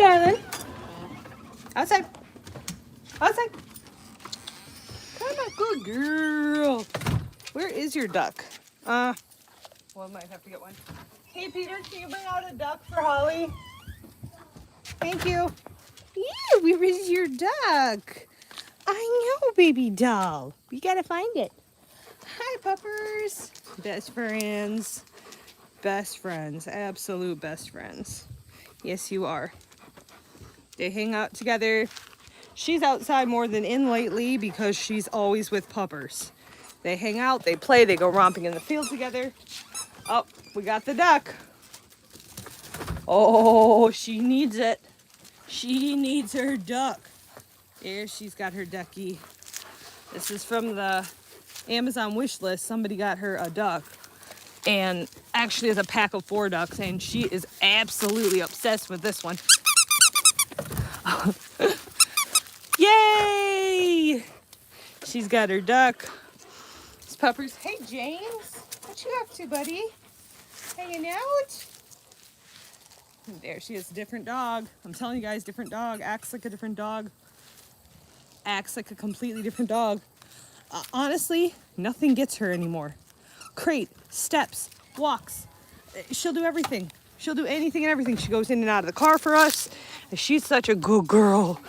on, darling. Outside. Outside. Come on, good girl. Where is your duck? Well, I might have to get one. Hey, Peter, can you bring out a duck for Holly? Thank you. Yeah, where is your duck? I know, baby doll. We gotta find it. Hi, puppers. Best friends. Best friends. Absolute best friends. Yes, you are. They hang out together. She's outside more than in lately because she's always with puppers. They hang out, they play, they go romping in the field together. Oh, we got the duck. Oh, she needs it. She needs her duck. There, she's got her ducky. This is from the Amazon wish list. Somebody got her a duck. And actually it's a pack of 4 ducks, and she is absolutely obsessed with this one. Yay! She's got her duck. These puppers. Hey, James. What you up to, buddy? Hanging out? There she is, a different dog. I'm telling you guys, different dog. Acts like a different dog. Acts like a completely different dog. Honestly, nothing gets her anymore. Crate, steps, walks. She'll do everything. She'll do anything and everything. She goes in and out of the car for us. She's such a good girl.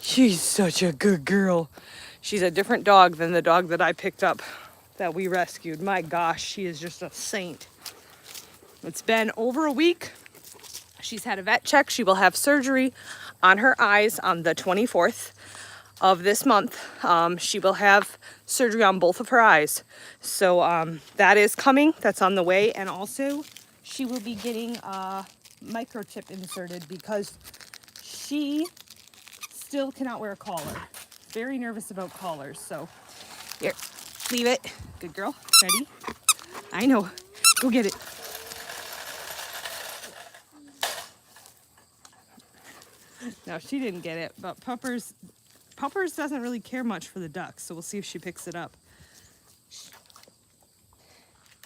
She's such a good girl. She's a different dog than the dog that I picked up that we rescued. My gosh, she is just a saint. It's been over a week. She's had a vet check. She will have surgery on her eyes on the 24th of this month. She will have surgery on both of her eyes. So that is coming. That's on the way. And also she will be getting a microchip inserted because she still cannot wear a collar. Very nervous about collars. So here, leave it. Good girl. Ready? I know. Go get it. No, she didn't get it, but Puppers doesn't really care much for the ducks, so we'll see if she picks it up.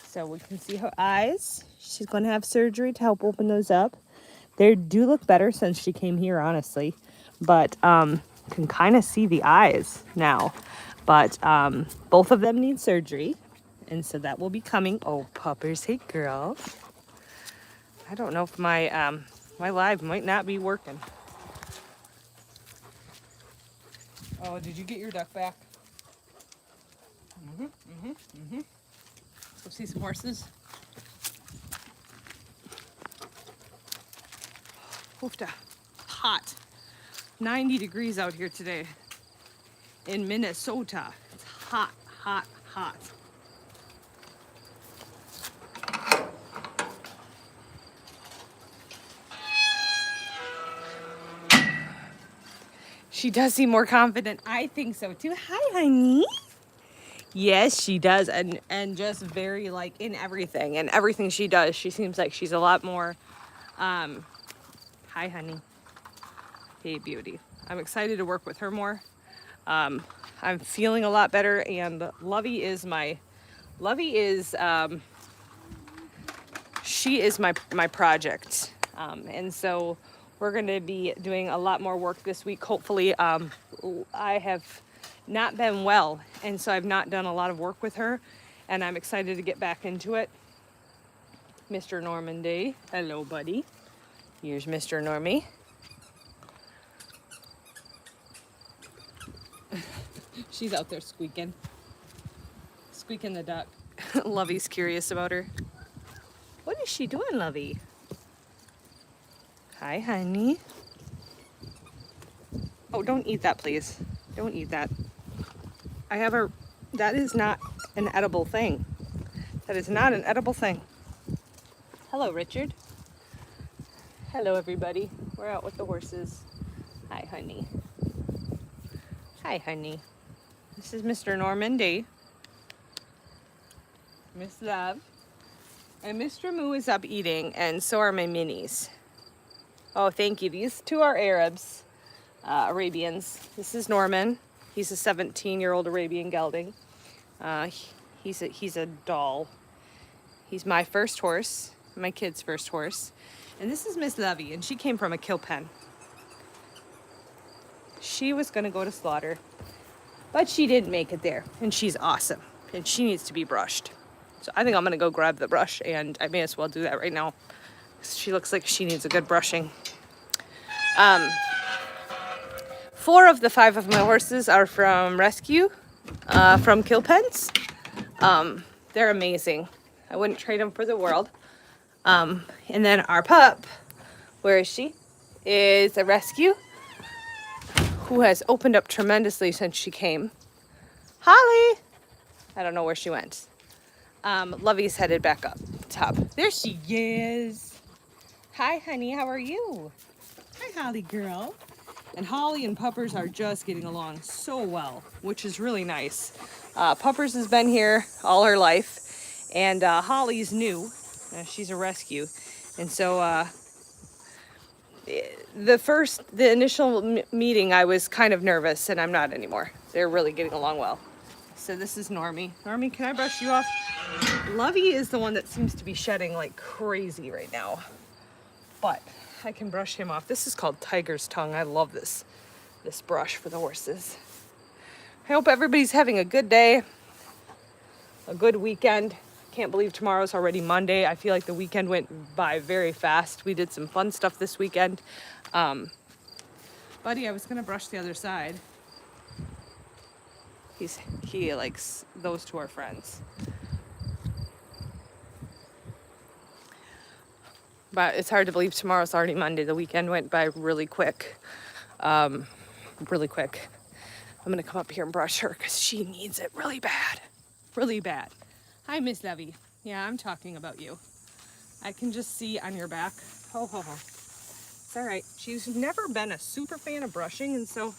So we can see her eyes. She's going to have surgery to help open those up. They do look better since she came here, honestly, but can kind of see the eyes now. But both of them need surgery, and so that will be coming. Oh, Puppers, hey girl. I don't know if my my live might not be working. Oh, did you get your duck back? Go see some horses. Hoofda. Hot. 90 degrees out here today in Minnesota. It's hot, hot, hot. She does seem more confident. I think so too. Hi, honey. Yes, she does. And just very like in everything. And everything she does, she seems like she's a lot more. Hi, honey. Hey, beauty. I'm excited to work with her more. I'm feeling a lot better. And Lovey is she is my project. And so we're going to be doing a lot more work this week. Hopefully, I have not been well, and so I've not done a lot of work with her, and I'm excited to get back into it. Mr. Normandy. Hello, buddy. Here's Mr. Normie. She's out there squeaking. Squeaking the duck. Lovey's curious about her. What is she doing, Lovey? Hi, honey. Oh, don't eat that, please. Don't eat that. That is not an edible thing. That is not an edible thing. Hello, Richard. Hello, everybody. We're out with the horses. Hi, honey. Hi, honey. This is Mr. Normandy. Miss Love. And Mr. Moo is up eating, and so are my minis. Oh, thank you. These two are Arabs, Arabians. This is Norman. He's a 17-year-old Arabian gelding. He's a doll. He's my first horse, my kid's first horse. And this is Miss Lovey, and she came from a kill pen. She was going to go to slaughter, but she didn't make it there, and she's awesome, and she needs to be brushed. So I think I'm going to go grab the brush, and I may as well do that right now. She looks like she needs a good brushing. 4 of the 5 of my horses are from rescue, from kill pens. They're amazing. I wouldn't trade them for the world. And then our pup, where is she? Is a rescue who has opened up tremendously since she came. Holly! I don't know where she went. Lovey's headed back up top. There she is. Hi, honey. How are you? Hi, Holly girl. And Holly and Puppers are just getting along so well, which is really nice. Puppers has been here all her life, and Holly's new. She's a rescue. And so the initial meeting, I was kind of nervous, and I'm not anymore. They're really getting along well. So this is Normie. Normie, can I brush you off? Lovey is the one that seems to be shedding like crazy right now, but I can brush him off. This is called Tiger's Tongue. I love this brush for the horses. I hope everybody's having a good day, a good weekend. Can't believe tomorrow's already Monday. I feel like the weekend went by very fast. We did some fun stuff this weekend. Buddy, I was gonna brush the other side. He likes those two are friends. But it's hard to believe tomorrow's already Monday. The weekend went by really quick. Really quick. I'm gonna come up here and brush her because she needs it really bad. Really bad. Hi, Miss Levy. Yeah, I'm talking about you. I can just see on your back. Ho, ho, ho. It's all right. She's never been a super fan of brushing, and so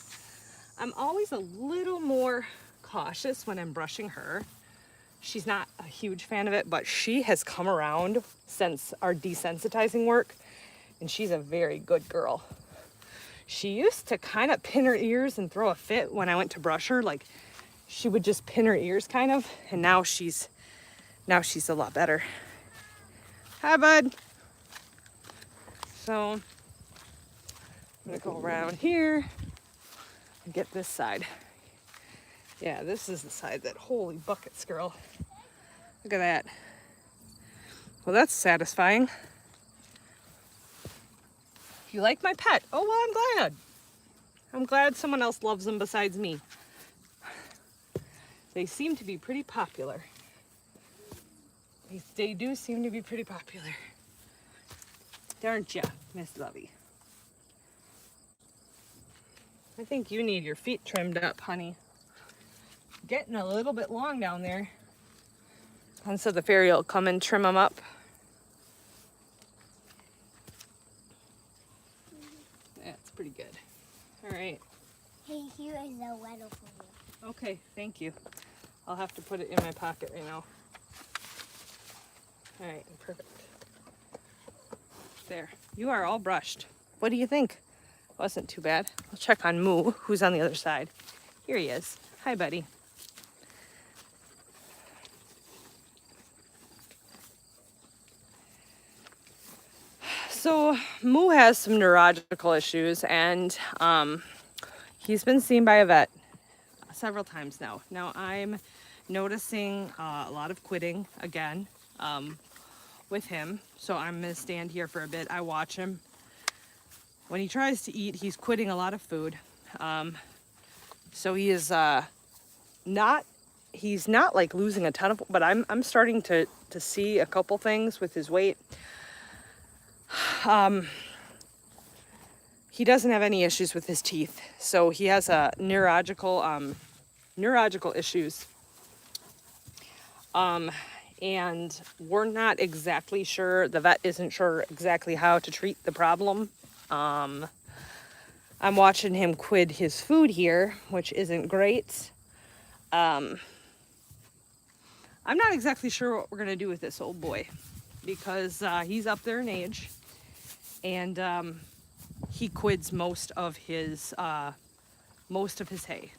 I'm always a little more cautious when I'm brushing her. She's not a huge fan of it, but she has come around since our desensitizing work, and she's a very good girl. She used to kind of pin her ears and throw a fit when I went to brush her. Like, she would just pin her ears kind of, and now she's a lot better. Hi, bud. So I'm gonna go around here and get this side. Yeah, this is the side that, holy buckets, girl. Look at that. Well, that's satisfying. You like my pet? Oh, well, I'm glad. I'm glad someone else loves them besides me. They seem to be pretty popular. They do seem to be pretty popular. Aren't ya, Miss Lovey? I think you need your feet trimmed up, honey. Getting a little bit long down there. And so the fairy will come and trim them up. That's pretty good. All right. Hey, here is a letter for you. Okay, thank you. I'll have to put it in my pocket right now. All right, perfect. There, you are all brushed. What do you think? Wasn't too bad. I'll check on Moo, who's on the other side. Here he is. Hi, buddy. So Moo has some neurological issues, and he's been seen by a vet several times now. Now I'm noticing a lot of quitting again with him, so I'm gonna stand here for a bit. I watch him. When he tries to eat, he's quitting a lot of food. So he is he's not like losing a ton of, but I'm starting to see a couple things with his weight. He doesn't have any issues with his teeth, so he has a neurological issues. And we're not exactly sure, the vet isn't sure exactly how to treat the problem. I'm watching him quit his food here, which isn't great. I'm not exactly sure what we're gonna do with this old boy, because he's up there in age, and he quids most of his hay.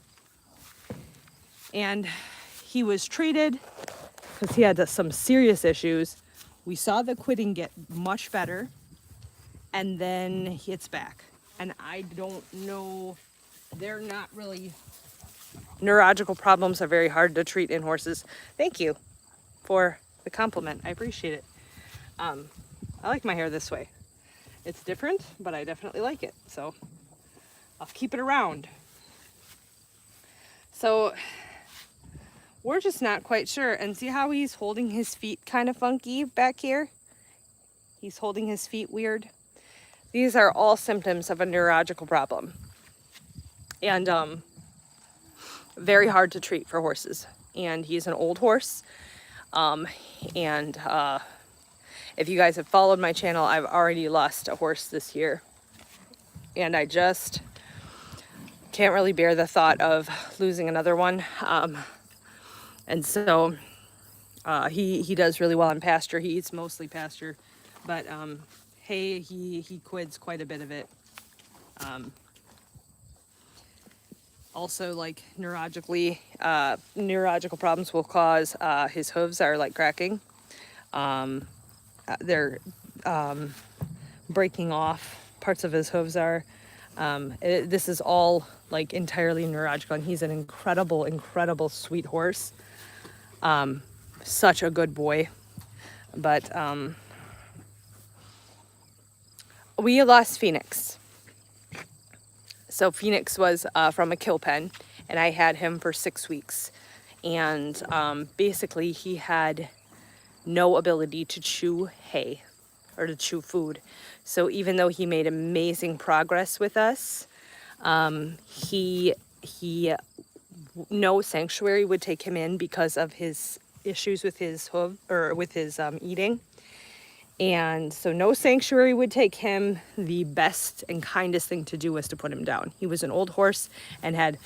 And he was treated because he had some serious issues. We saw the quitting get much better, and then it's back. And I don't know they're not really, neurological problems are very hard to treat in horses. Thank you for the compliment. I appreciate it. I like my hair this way. It's different, but I definitely like it. So I'll keep it around. So we're just not quite sure. And see how he's holding his feet kind of funky back here? He's holding his feet weird. These are all symptoms of a neurological problem. And very hard to treat for horses. And he's an old horse. If you guys have followed my channel, I've already lost a horse this year. And I just can't really bear the thought of losing another one. And so he does really well in pasture. He eats mostly pasture. But hay, he quids quite a bit of it. Also, like neurological problems will cause his hooves are like cracking. They're breaking off. Parts of his hooves are. This is all like entirely neurological, and he's an incredible sweet horse. Such a good boy. But we lost Phoenix. So Phoenix was from a kill pen, and I had him for 6 weeks. And basically he had no ability to chew hay or to chew food. So even though he made amazing progress with us, he no sanctuary would take him in because of his issues with his hoof or with his eating. And so no sanctuary would take him. The best and kindest thing to do was to put him down. He was an old horse and had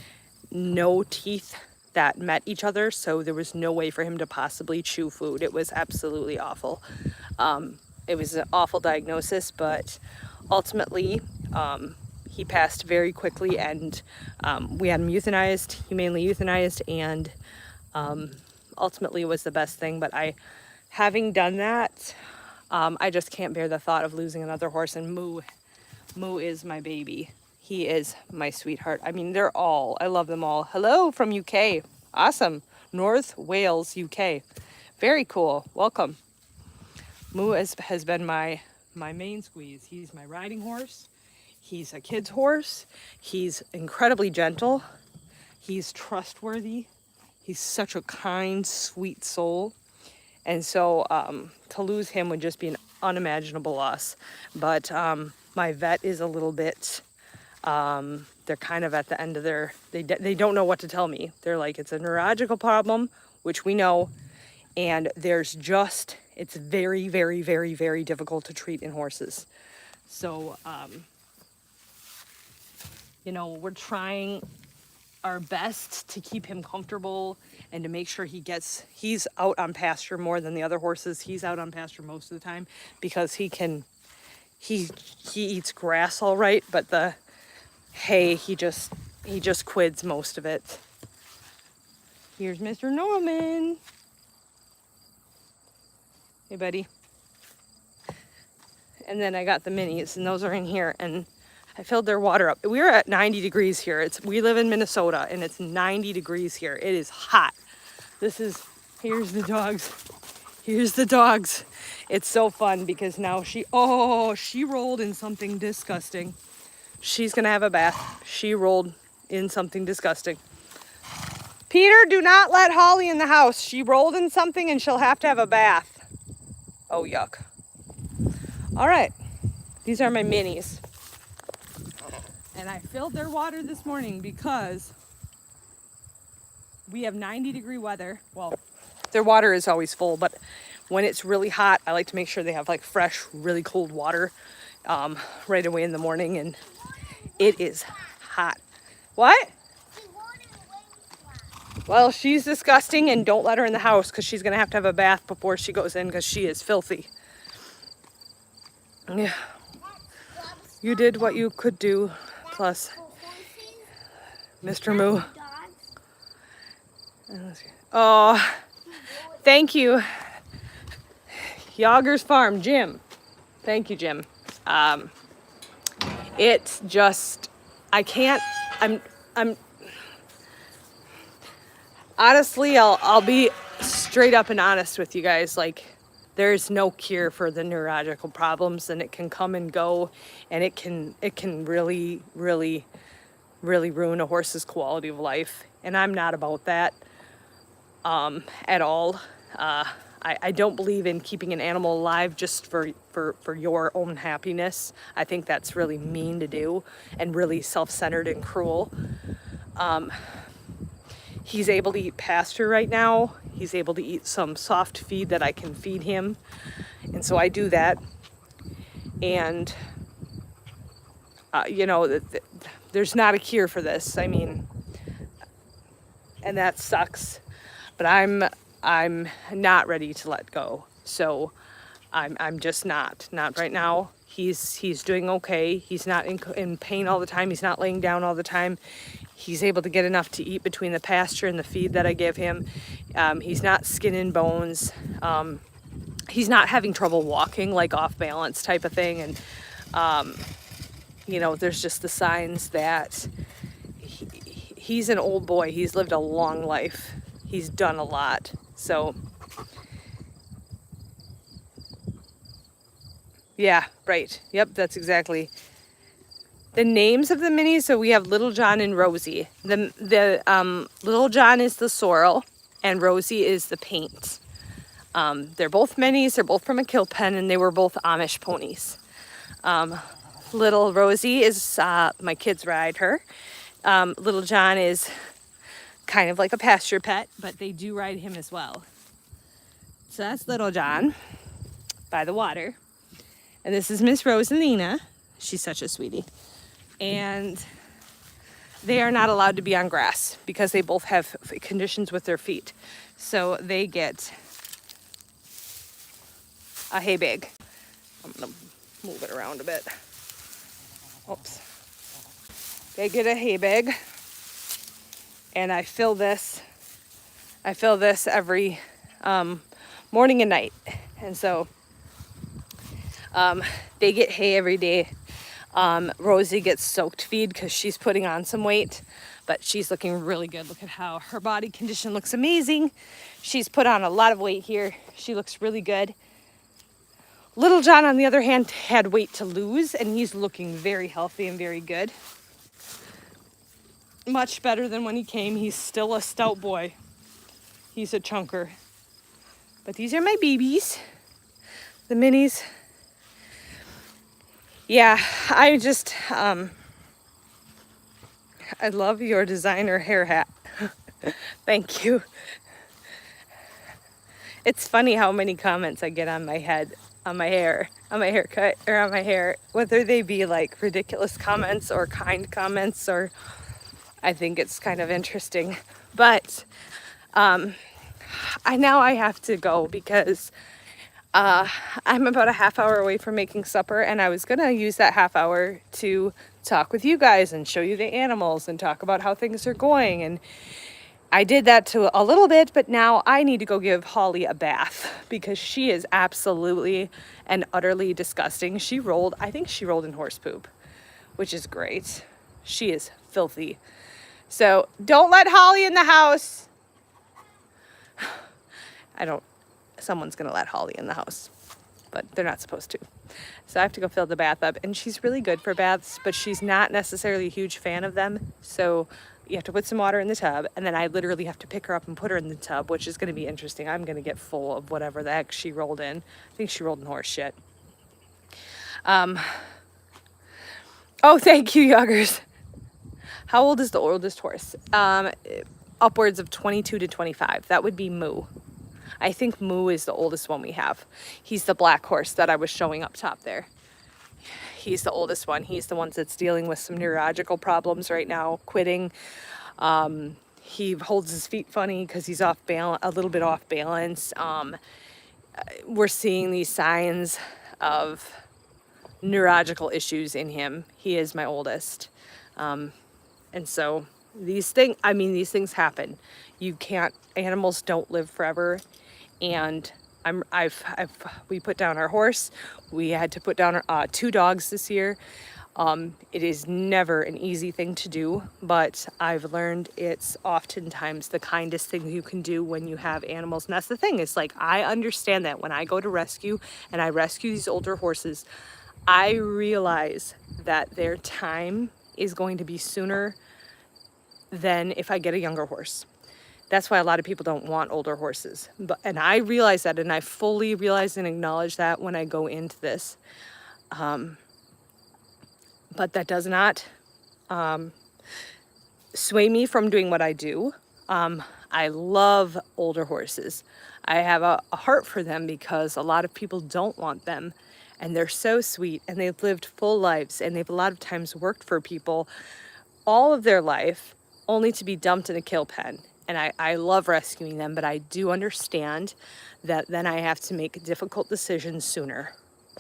no teeth that met each other, so there was no way for him to possibly chew food. It was absolutely awful. It was an awful diagnosis, but ultimately he passed very quickly, and we had him euthanized, humanely euthanized, and ultimately it was the best thing. But having done that, I just can't bear the thought of losing another horse. And Moo is my baby. He is my sweetheart. I mean, I love them all. Hello from UK. Awesome. North Wales, UK. Very cool. Welcome. Moo has been my main squeeze. He's my riding horse. He's a kid's horse. He's incredibly gentle. He's trustworthy. He's such a kind, sweet soul. And so to lose him would just be an unimaginable loss. But my vet is a little bit, they're kind of at the end of they don't know what to tell me. They're like, it's a neurological problem, which we know. And it's very, very, very, very difficult to treat in horses. So, we're trying our best to keep him comfortable and to make sure he's out on pasture more than the other horses. He's out on pasture most of the time because he eats grass all right, but the hay, he just quids most of it. Here's Mr. Norman. Hey, buddy. And then I got the minis, and those are in here, and I filled their water up. We're at 90 degrees here. We live in Minnesota, and it's 90 degrees here. It is hot. Here's the dogs. Here's the dogs. It's so fun because now she rolled in something disgusting. She's gonna have a bath. She rolled in something disgusting. Peter, do not let Holly in the house. She rolled in something and she'll have to have a bath. Oh, yuck. All right, these are my minis. And I filled their water this morning because we have 90-degree weather. Well, their water is always full, but when it's really hot, I like to make sure they have like fresh, really cold water right away in the morning, and it is hot. What? Well, she's disgusting, and don't let her in the house because she's going to have a bath before she goes in because she is filthy. Yeah. You did what you could do, plus Mr. Moo. Oh, thank you. Yager's Farm, Jim. Thank you, Jim. It's just, honestly, I'll be straight up and honest with you guys. Like, there's no cure for the neurological problems, and it can come and go, and it can really, really, really ruin a horse's quality of life. And I'm not about that at all. I don't believe in keeping an animal alive just for your own happiness. I think that's really mean to do and really self-centered and cruel. He's able to eat pasture right now. He's able to eat some soft feed that I can feed him. And so I do that. And, you know, there's not a cure for this. I mean, and that sucks. But I'm not ready to let go. So I'm just not right now. He's doing okay. He's not in pain all the time. He's not laying down all the time. He's able to get enough to eat between the pasture and the feed that I give him. He's not skin and bones. He's not having trouble walking, like off balance type of thing. And, you know, there's just the signs that he's an old boy. He's lived a long life. He's done a lot. So, yeah, right. Yep, that's exactly. The names of the minis, so we have Little John and Rosie. The Little John is the sorrel, and Rosie is the paint. They're both minis. They're both from a kill pen, and they were both Amish ponies. Little Rosie is, my kids ride her. Little John is kind of like a pasture pet, but they do ride him as well. So that's Little John by the water. And this is Miss Rosalina. She's such a sweetie. And they are not allowed to be on grass because they both have conditions with their feet. So they get a hay bag. I'm gonna move it around a bit. Oops. They get a hay bag, and I fill this every morning and night. And so they get hay every day. Rosie gets soaked feed because she's putting on some weight, but she's looking really good. Look at how her body condition looks amazing. She's put on a lot of weight here. She looks really good. Little John, on the other hand, had weight to lose, and he's looking very healthy and very good. Much better than when he came. He's still a stout boy. He's a chunker. But these are my babies, the minis. Yeah, I just, I love your designer hair hat. Thank you. It's funny how many comments I get on my head, on my hair, on my haircut, or on my hair, whether they be like ridiculous comments or kind comments, or I think it's kind of interesting. But I have to go because I'm about a half hour away from making supper, and I was going to use that half hour to talk with you guys and show you the animals and talk about how things are going. And I did that to a little bit, but now I need to go give Holly a bath because she is absolutely and utterly disgusting. I think she rolled in horse poop, which is great. She is filthy. So don't let Holly in the house. Someone's going to let Holly in the house, but they're not supposed to. So I have to go fill the bath up, and she's really good for baths, but she's not necessarily a huge fan of them. So you have to put some water in the tub, and then I literally have to pick her up and put her in the tub, which is going to be interesting. I'm going to get full of whatever the heck she rolled in. I think she rolled in horse shit. Oh, thank you, Yoggers. How old is the oldest horse? Upwards of 22 to 25. That would be Moo. I think Moo is the oldest one we have. He's the black horse that I was showing up top there. He's the oldest one. He's the one that's dealing with some neurological problems right now, quitting. He holds his feet funny because he's off balance, a little bit off balance. We're seeing these signs of neurological issues in him. He is my oldest. And so these things happen. Animals don't live forever. And we put down our horse. We had to put down 2 dogs this year. It is never an easy thing to do, but I've learned it's oftentimes the kindest thing you can do when you have animals. And that's the thing, is like, I understand that when I go to rescue and I rescue these older horses, I realize that their time is going to be sooner than if I get a younger horse. That's why a lot of people don't want older horses. And I realize that, and I fully realize and acknowledge that when I go into this. But that does not sway me from doing what I do. I love older horses. I have a heart for them because a lot of people don't want them, and they're so sweet, and they've lived full lives, and they've a lot of times worked for people all of their life only to be dumped in a kill pen. And I love rescuing them, but I do understand that then I have to make difficult decisions sooner,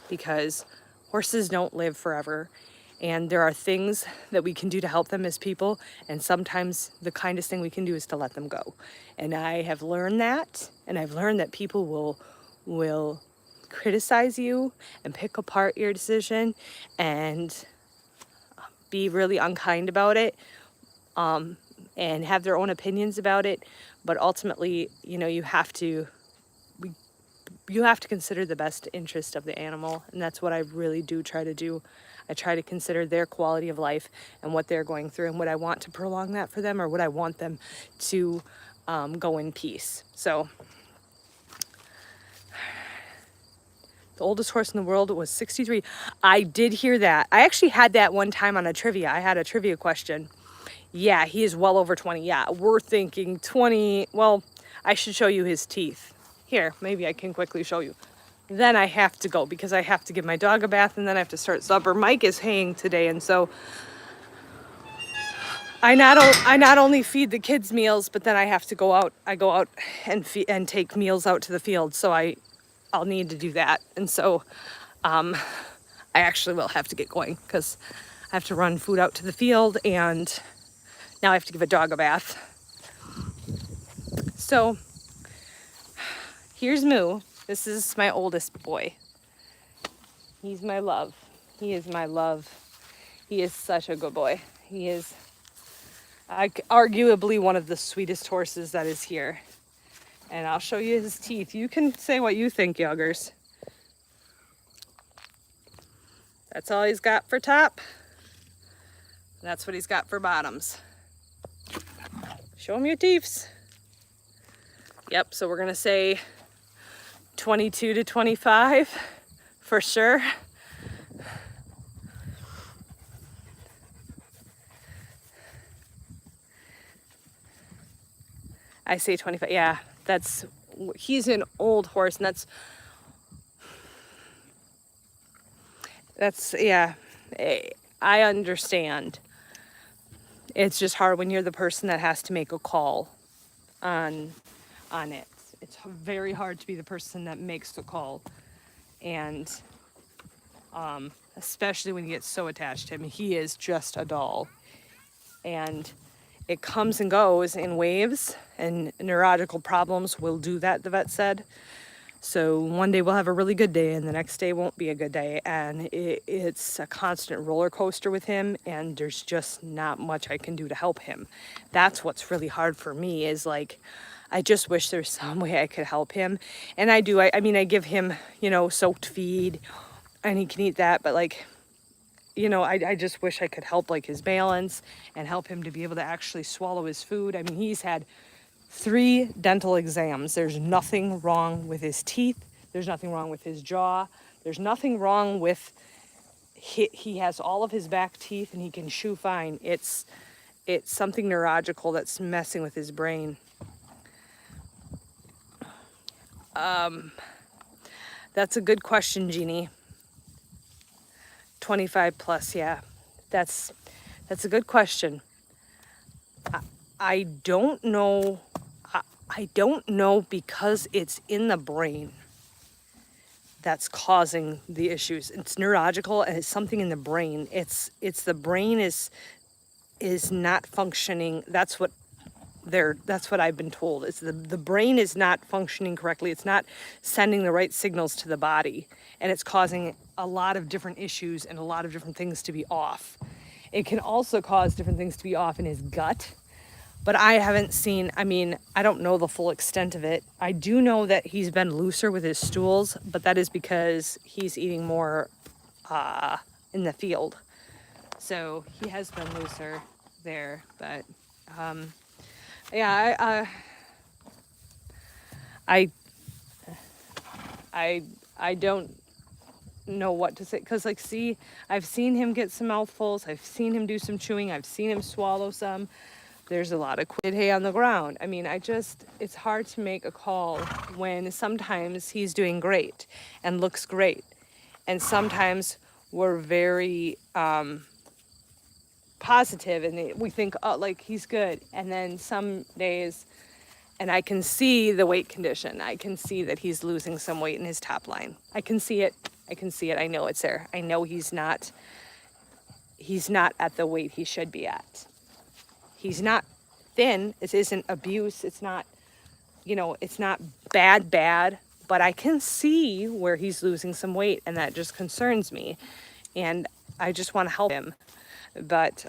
because horses don't live forever. And there are things that we can do to help them as people, and sometimes the kindest thing we can do is to let them go. And I have learned that, and I've learned that people will criticize you and pick apart your decision and be really unkind about it, and have their own opinions about it. But ultimately, you know, you have to consider the best interest of the animal, and that's what I really do try to do. I try to consider their quality of life and what they're going through, and would I want to prolong that for them, or would I want them to go in peace. So the oldest horse in the world was 63. I did hear that. I actually had that one time on a trivia. I had a trivia question. Yeah, he is well over 20. Yeah, we're thinking 20. Well, I should show you his teeth. Here, maybe I can quickly show you. Then I have to go because I have to give my dog a bath, and then I have to start supper. Mike is haying today, and so I not only feed the kids meals, but then I have to go out. I go out and take meals out to the field. So I'll need to do that, and so I actually will have to get going because I have to run food out to the field, and now I have to give a dog a bath. So here's Moo. This is my oldest boy. He's my love. He is my love. He is such a good boy. He is arguably one of the sweetest horses that is here. And I'll show you his teeth. You can say what you think, yoggers. That's all he's got for top. That's what he's got for bottoms. Show him your teeths. Yep, so we're gonna say 22 to 25 for sure. I say 25. Yeah, he's an old horse, and that's yeah, I understand. It's just hard when you're the person that has to make a call on it. It's very hard to be the person that makes the call, and especially when you get so attached to him. He is just a doll, and it comes and goes in waves, and neurological problems will do that, the vet said. So one day we'll have a really good day, and the next day won't be a good day, and it's a constant roller coaster with him, and there's just not much I can do to help him. That's what's really hard for me, is like, I just wish there's some way I could help him. And I do. I mean, I give him, you know, soaked feed, and he can eat that. But like, you know, I just wish I could help like his balance and help him to be able to actually swallow his food. I mean, he's had 3 dental exams. There's nothing wrong with his teeth. There's nothing wrong with his jaw. There's nothing wrong with, he has all of his back teeth and he can chew fine. It's something neurological that's messing with his brain. That's a good question, Jeannie. 25 plus, yeah. That's a good question. I don't know. I don't know, because it's in the brain that's causing the issues. It's neurological, and it's something in the brain. It's the brain is not functioning. That's what that's what I've been told. It's the brain is not functioning correctly. It's not sending the right signals to the body, and it's causing a lot of different issues and a lot of different things to be off. It can also cause different things to be off in his gut, but I haven't seen, I mean, I don't know the full extent of it. I do know that he's been looser with his stools, but that is because he's eating more in the field. So he has been looser there, but yeah, I don't know what to say, because like, see, I've seen him get some mouthfuls, I've seen him do some chewing, I've seen him swallow some. There's a lot of quid hay on the ground. I mean, it's hard to make a call when sometimes he's doing great and looks great, and sometimes we're very positive and we think, oh, like, he's good, and then some days, and I can see the weight condition. I can see that he's losing some weight in his top line. I can see it. I know it's there. I know he's not at the weight he should be at. He's not thin. It isn't abuse. It's not, it's not bad, but I can see where he's losing some weight, and that just concerns me. And I just want to help him. But,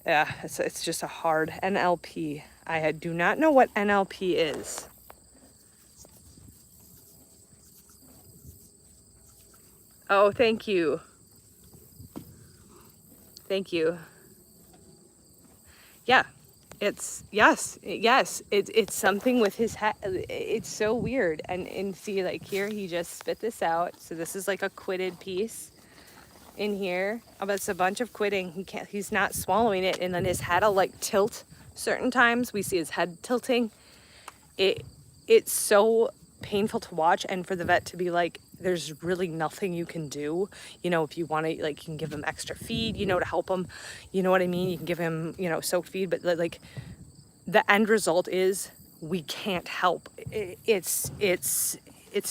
yeah, it's just a hard NLP. I do not know what NLP is. Oh, thank you. Thank you. Yeah, yes. It's something with his head. It's so weird. And see, like, here, he just spit this out. So this is like a quitted piece in here. But it's a bunch of quitting. He's not swallowing it. And then his head will like tilt certain times. We see his head tilting. It's so painful to watch, and for the vet to be like, there's really nothing you can do. If you want to, like, you can give him extra feed, to help him, you know what I mean? You can give him, soaked feed, but like, the end result is we can't help. It's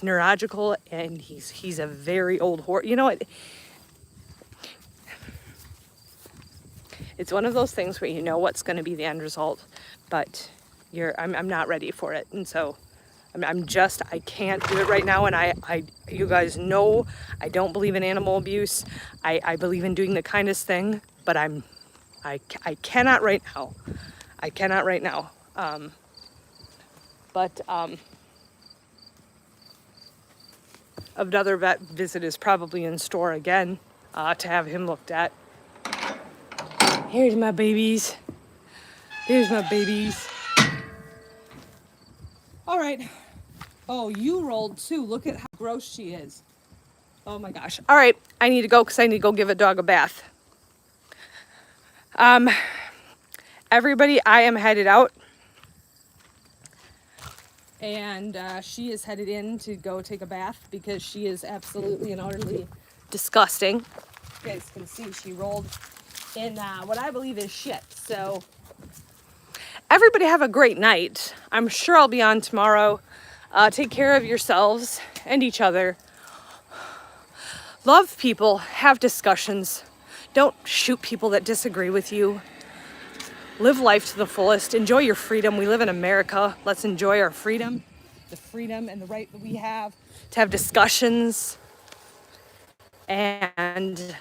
neurological, and he's a very old horse. It's one of those things where you know what's going to be the end result, but I'm not ready for it. And so I can't do it right now. And you guys know, I don't believe in animal abuse. I believe in doing the kindest thing, but I cannot right now. I cannot right now. But another vet visit is probably in store again, to have him looked at. Here's my babies. All right. Oh, you rolled too. Look at how gross she is. Oh my gosh. All right. I need to go because I need to go give a dog a bath. Everybody, I am headed out. And she is headed in to go take a bath because she is absolutely and utterly disgusting. You guys can see she rolled in what I believe is shit. So everybody have a great night. I'm sure I'll be on tomorrow. Take care of yourselves and each other. Love people. Have discussions. Don't shoot people that disagree with you. Live life to the fullest. Enjoy your freedom. We live in America. Let's enjoy our freedom. The freedom and the right that we have to have discussions and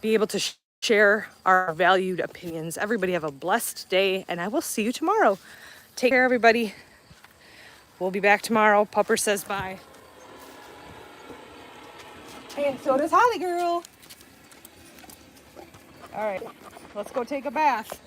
be able to share our valued opinions. Everybody have a blessed day, and I will see you tomorrow. Take care, everybody. We'll be back tomorrow. Pupper says bye. And so does Holly Girl. All right, let's go take a bath.